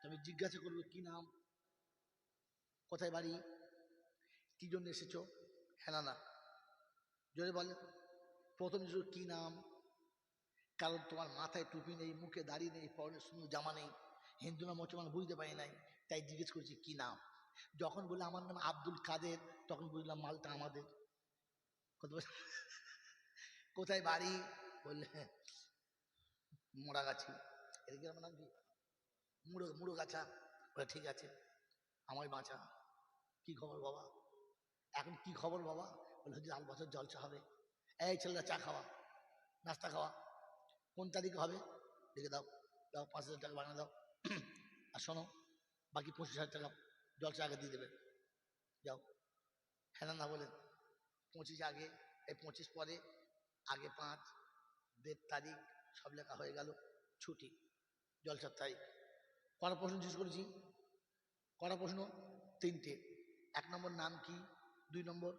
আমি জিজ্ঞাসা করবো কি নাম, কোথায় বাড়ি, কি জন্য এসেছো? হ্যাঁ না? জোরে বলেন। প্রথম কি নাম? কারণ তোমার মাথায় টুপি নেই, মুখে দাড়ি নেই, পরনে সুন্দর জামা নেই, হিন্দু না মুসলমান বুঝতে পারি নাই, তাই জিজ্ঞেস করছি কি নাম। যখন বলে আমার নাম আব্দুল কাদের, তখন বুঝলাম মালটা আমাদের। কোথায় বাড়ি? বললে মোড়াগাছি। এদিকে আমার নাম কি? মুড়োগাছা। বলে ঠিক আছে, আমায় বাঁচা। কি খবর বাবা? এখন কি খবর বাবা? বলে হচ্ছে 8 বছর জলসা হবে। এই ছেলেরা চা খাওয়া, নাস্তা খাওয়া। কোন তারিখে হবে? লিখে দাও, দাও 5,000 টাকা বানিয়ে দাও। আর শোনো, বাকি 25,000 টাকা জলসা আগে দিয়ে দেবে, যাও। হ্যাঁ না বলেন। 25 আগে, এই 25 পরে, আগে 5, ডেট তারিখ সব লেখা হয়ে গেল, ছুটি, জলসার তারিখ। কটা প্রশ্ন জিজ্ঞেস করেছি? কটা প্রশ্ন? 3টে। 1 নম্বর নাম কি, 2 নম্বর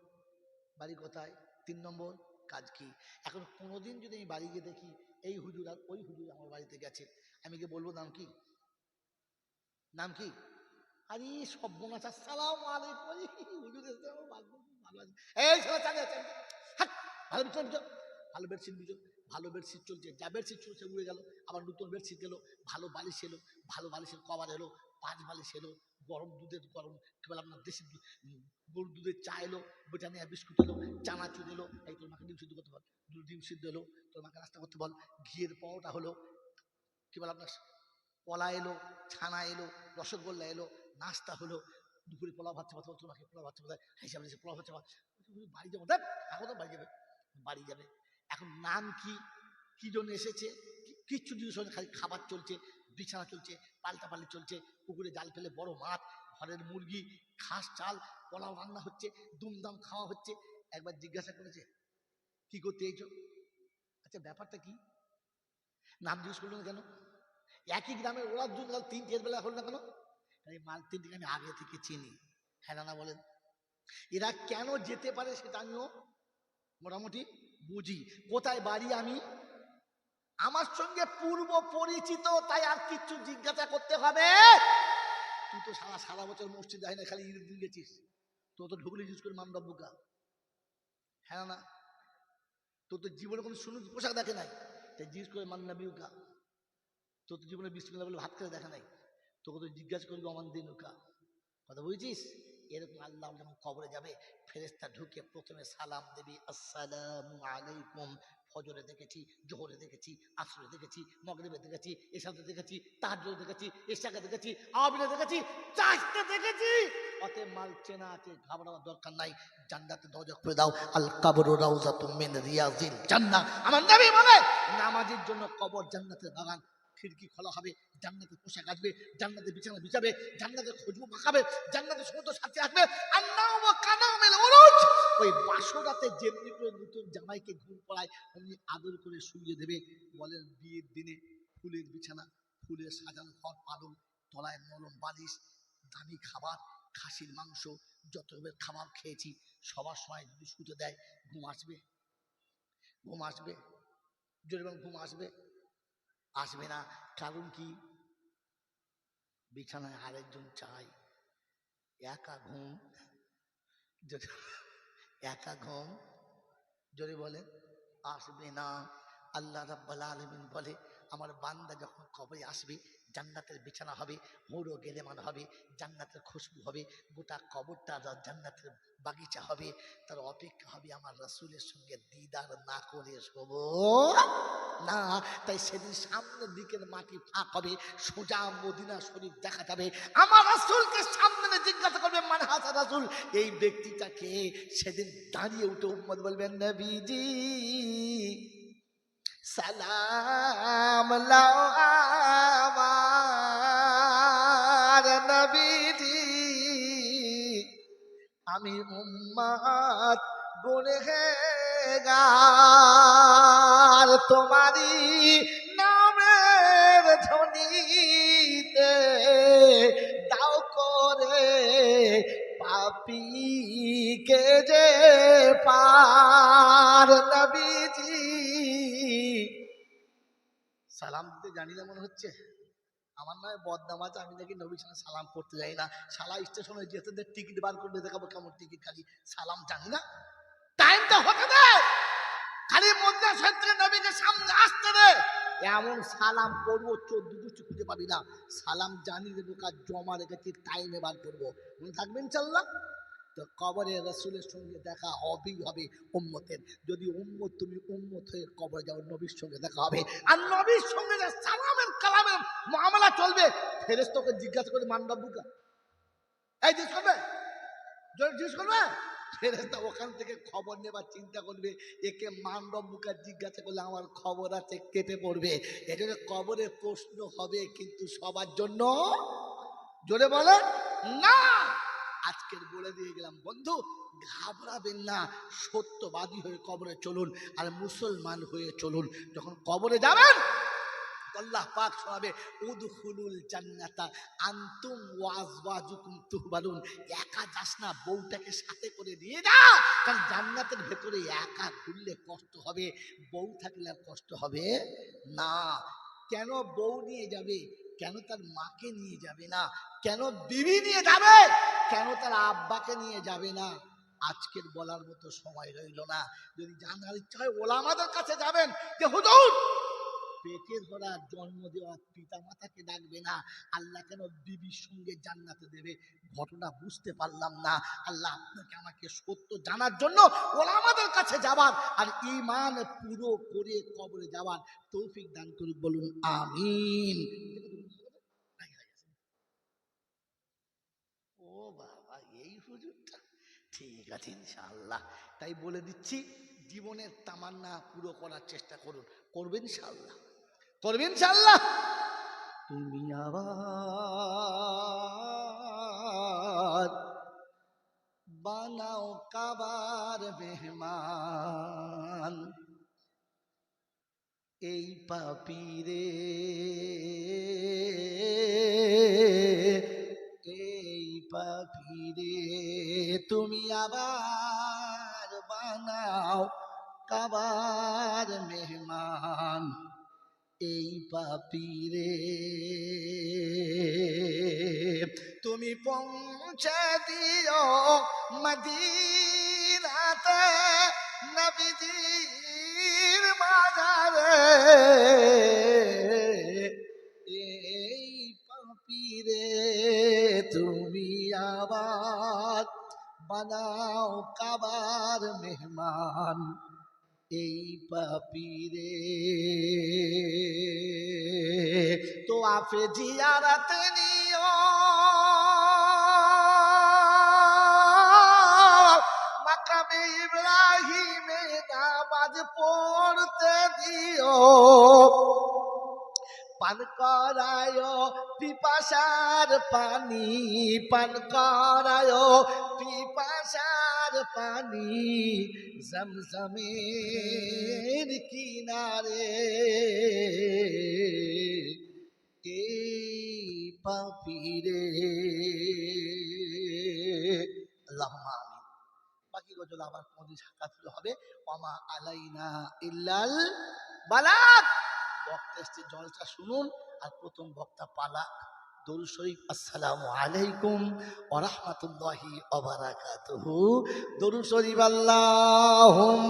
বাড়ি কোথায়, 3 নম্বর কাজ কি। এখন কোনোদিন যদি আমি বাড়ি গিয়ে দেখি এই হুজুর আর ওই হুজুর আমার বাড়িতে গেছে, আমি গিয়ে বলবো নাম কি? নাম কি? আরে সর্বনাশ, আসসালামু আলাইকুম, হুজুর এসে ভালো আছে। এই ছেলে চালিয়ে আছে, ভালো বিছানা, ভালো বেডশিট বুঝো, ভালো বেডশিট চলছে, যা বেডশিট চলছে উড়ে গেল, আবার নতুন বেডশিট এলো, ভালো বালিশ এলো, ভালো বালিশের কভার এলো, 5 বালিশ এলো, গরম দুধের গরম কি বলে আপনার দেশি গরুর দুধের চা এলো, ব্রিটানিয়া বিস্কুট এলো, চানাচুর এলো। এই তোর মাকে ডিম সিদ্ধ করতে বল, ডিম সিদ্ধ এলো, তোর মাকে নাস্তা করতে বল। ঘিয়ের পরোটা হলো, কি বলে আপনার কলা এলো, ছানা এলো, রসগোল্লা এলো, নাস্তা হলো। দুপুরে পোলাও ভাত চাপা, তোমাকে পোলাও ভাত চাপা হিসাবে পোলাও ভাত চাপা। বাড়ি যাবো, দেখ এখন বাড়ি যাবে, বাড়ি যাবে। এখন নাম কি, কি জন্য এসেছে, কিচ্ছু জিনিস হলে খালি খাবার চলছে, বিছানা চলছে, পাল্টাপাল্টি চলছে, পুকুরে জাল ফেলে বড় মাছ, ঘরের মুরগি, ঘাস চাল, পোলাও রান্না হচ্ছে, দুমদাম খাওয়া হচ্ছে। একবার জিজ্ঞাসা করেছে কি করতে এইছো? আচ্ছা ব্যাপারটা কি? নাম জিজ্ঞেস করলো না কেন? একই গ্রামের ওরা 3 বেলা হল না কেন? এই মাল 3টিকে আমি আগে থেকে চিনি। হ্যাঁ না বলেন। এরা কেন যেতে পারে সেটা আমিও মোটামুটি বুঝি। কোথায় বাড়ি আমি, আমার সঙ্গে পূর্ব পরিচিত, তাই আর কিচ্ছু জিজ্ঞাসা করতে হবে। তুই তো সারা বছর মসজিদ যাই না, খালি ঈদের দিন গেছিস, তো তো ঢুকলে জিজ্ঞেস করে মান রব্বুকা। হ্যাঁ না? তোর তো জীবনে কোনো সুন্দর পোশাক দেখে নাই, তাই জিজ্ঞেস করে মান নবীকা। তোর তো জীবনে বিসমিল্লাহ বলে ভাত খেতে দেখা নাই, তোকে তো জিজ্ঞাসা করবি অমান দিনুকা। কথা বুঝছিস? এরকম আল্লাহ যখন কবরে যাবে, ফেরেশতা ঢুকে প্রথমে সালাম দেবে, আসসালামু আলাইকুম। ফজরে দেখেছি, জোহরে দেখেছি, আসরে দেখেছি, মাগরিবে দেখেছি, এশাতে দেখেছি, তাহাজ্জুদে দেখেছি, ইশাকে দেখেছি, আওয়াবিলে দেখেছি, চাষতে দেখেছি। অতএব মাল চেনা আছে, ঘাবড়ানোর দরকার নাই। জান্নাতের দরজা খুলে দাও, আল কবরু রাউযাতুম মিন রিয়াজিল জান্নাহ। আমার নবী বলে নামাজের জন্য কবর জান্নাতের বাগান। খিড়কি খোলা হবে, জান্নাতে পোশাক আসবে, জান্নাতে বিছানা বিছাবে, জান্নাতে খুশবু মাখাবে, জান্নাতে সমুদ্র সাথে আসবে। ওই বাসরাতে যেমনি করে নতুন জামাইকে ঘুম পড়ায় অমনি আদর করে শুইয়ে দেবে। বলেন বিয়ের দিনে ফুলের বিছানা, ফুলের সাজানো ঘর, পালং, তলায় নরম বালিশ, দামি খাবার, খাসির মাংস, যত রকমের খাবার খেয়েছি, সবার সময় যদি শুতে দেয়, ঘুম আসবে? ঘুম আসবে? যেরকম ঘুম আসবে? আসবে না। কারণ কি? বিছানায় আরেকজন চাই, একা ঘুম। একা ঘুম যদি বলে আসবে না। আল্লাহ রাব্বুল আলামিন বলে আমার বান্দা যখন কবরে আসবে, জান্নাতের বিছানা হবে, হুর ও গেলেমান হবে, জান্নাতের খুশবু হবে, গোটা কবরটা জান্নাতের বাগিচা হবে। তার অপেক্ষা হবে আমার রাসূলের সঙ্গে দিদার না করে শোব না। তাই সেদিন সামনের দিকের মাটি ফাঁক হবে, সোজা মদিনা শরীফ দেখা যাবে। আমার রাসূলকে সামনে জিজ্ঞাসা করবে মান হাযা রাসূল, এই ব্যক্তিটাকে। সেদিন দাঁড়িয়ে উঠে উম্মত বলবেন নবীজি সালাম লাও আমার নবীজি, আমি উম্মত গুনহগার, তোমারি নামের ধ্বনিতে দাও করে পাপীকে যে পার। নবীজি সালাম দিতে জানি না মনে হচ্ছে, আমার নয় বদনাম আছে, আমি নাকি নবীর সঙ্গে সালাম করতে যাই না। শালা স্টেশনে যেতে টিকিট বার করবে, দেখাবো কেমন টিকিট, খালি সালাম জানি না। টাইমটা হতে দে, খালি মধ্যে সত্যি নবীকে সামনে আসতে দে। এমন সালাম করবো 14 দুষ্টি খুঁজে পাবি না। সালাম জানি দেবো, কাজ জমা রেখেছি, টাইমে বার করবো, মনে থাকবেন ইনশাআল্লাহ। তো কবরে রাসূলের সঙ্গে দেখা হবেই হবে উম্মতের। যদি উম্মত তুমি উম্মত হয়ে কবরে যাও, নবীর সঙ্গে দেখা হবে। আর নবীর সঙ্গে যে সালামের কালামের মুআমালা চলবে, ফেরেশতাকে জিজ্ঞাসা করে মান রব্বুকা, এই জিজ্ঞেস করবে, জিজ্ঞেস করবে ফেরেশতা ওখান থেকে খবর নেবার চিন্তা করবে, একে মান রব্বুকা জিজ্ঞাসা করলে আমার খবর আছে, কেটে পড়বে। এজন্য কবরে প্রশ্ন হবে, কিন্তু সবার জন্য। জোরে বলে না। আজকের বলে দিয়ে গেলাম বন্ধু, ঘাবড়াবেন না, সত্যবাদী হয়ে কবরে চলুন, আর মুসলমান হয়ে চলুন। যখন কবরে যাবেন আল্লাহ পাক শোনাবে উদখুলুল জান্নাতা আনতুম ওয়া আজওয়াজুকুম তুহবারুন। একা যাস না, বউটাকে সাথে করে নিয়ে যা, কারণ জান্নাতের ভেতরে একা ঘুরলে কষ্ট হবে, বউ থাকলে আর কষ্ট হবে না। কেন বউ নিয়ে যাবে, কেন তার মাকে নিয়ে যাবে না, কেন বিবি নিয়ে যাবে, কেন তার আব্বাকে নিয়ে যাবে না, আজকের বলার মতো সময় রইল না। যদি জানার ইচ্ছা হয় ওলামাদের কাছে যাবেন, যে হুজুর পেটে ধরা জন্ম দেওয়া পিতা মাতাকে ডাকবে না, আল্লাহ কেন বিবির সঙ্গে জান্নাতে দেবে? ঘটনা বুঝতে পারলাম না। আল্লাহ আপনাকে আমাকে সত্য জানার জন্য ওলামাদের কাছে যাবার আর ঈমান পুরো করে কবরে যাবার তৌফিক দান করুক, বলুন আমিন। ও বাবা, এই হুজুরটা ঠিক আছে ইনশাআল্লাহ। তাই বলে দিচ্ছি, জীবনের তামান্না পুরো করার চেষ্টা করুন, করবেন ইনশাআল্লাহ, করবেন ইনশাআল্লাহ। তুমি আবার বানাও কাবার মেহমান, এই পাপীরে এই পাপীরে, তুমি আবার বানাও কাবার মেহমান, এই পাপীরে তুমি পৌঁছে দিও মদিনাতে নবীজির মাজারে, এই পাপীরে তুমি আবার বানাও কাবার মেহমান, এই পাপীরে তো আপে জিয়ারত নিও, মাকামে ইব্রাহিমে নামাজ পড়তে দিও, পান করায় পিপাসার পানি, পান করায় পিপাসার পানি জমজমের কিনারে, এই পাপীরে। আল্লাহুম্মা আমিন। বাকি গজল আবার কোনদিন সাক্ষাৎ হবে। ওমা আলাইনা ইল্লাল বালাগ। বক্তা এসছে, জলটা শুনুন, আর প্রথম বক্তা পালা। দরুদ শরীফ। আসসালামু আলাইকুম ওয়া রাহমাতুল্লাহি ওয়া বারাকাতুহু। দরুদ শরীফ। আল্লাহুম্মা